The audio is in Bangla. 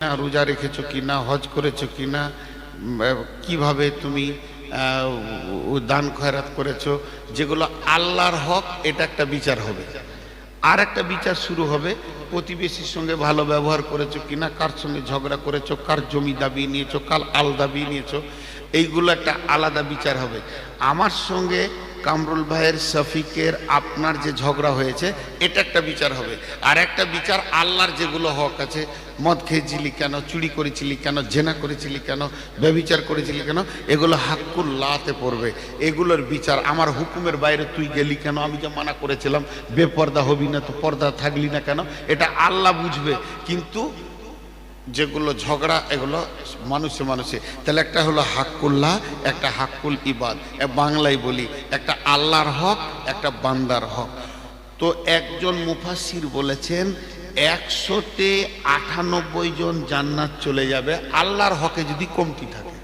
না, রোজা রেখেছো কিনা, হজ করেছো কিনা, কিভাবে তুমি দান খয়রাত করেছো, যেগুলো আল্লাহর হক, এটা একটা বিচার হবে। আর একটা বিচার শুরু হবে, প্রতিবেশীর সঙ্গে ভালো ব্যবহার করেছো কিনা, কার সঙ্গে ঝগড়া করেছো, কার জমি দাবি নিয়েছো, কার আল দাবি নিয়েছো, এইগুলো একটা আলাদা বিচার হবে। আমার সঙ্গে কামরুল ভাইয়ের, শফিকের, আপনার যে ঝগড়া হয়েছে, এটা একটা বিচার হবে। আর একটা বিচার আল্লাহর যেগুলো হক আছে, মদ খেয়েছিলি কেন, চুরি করেছিলি কেন, জেনা করেছিলি কেন, ব্যভিচার করেছিলি কেন, এগুলো হাক্কুল্লাহতে পড়বে। এগুলোর বিচার আমার হুকুমের বাইরে তুই গেলি কেন, আমি যে মানা করেছিলাম বেপর্দা হবি না, তো পর্দা থাকলি না কেন, এটা আল্লাহ বুঝবে। কিন্তু যেগুলো ঝগড়া, এগুলো মানুষে মানুষে। তাহলে একটা হলো হাক্কুল্লাহ, একটা হাক্কুল ইবাদ, বাংলায় বলি একটা আল্লাহর হক, একটা বান্দার হক। তো একজন মুফাসসির বলেছেন 100-তে 98 জন জান্নাত চলে যাবে আল্লাহর হকে যদি কমতি থাকে।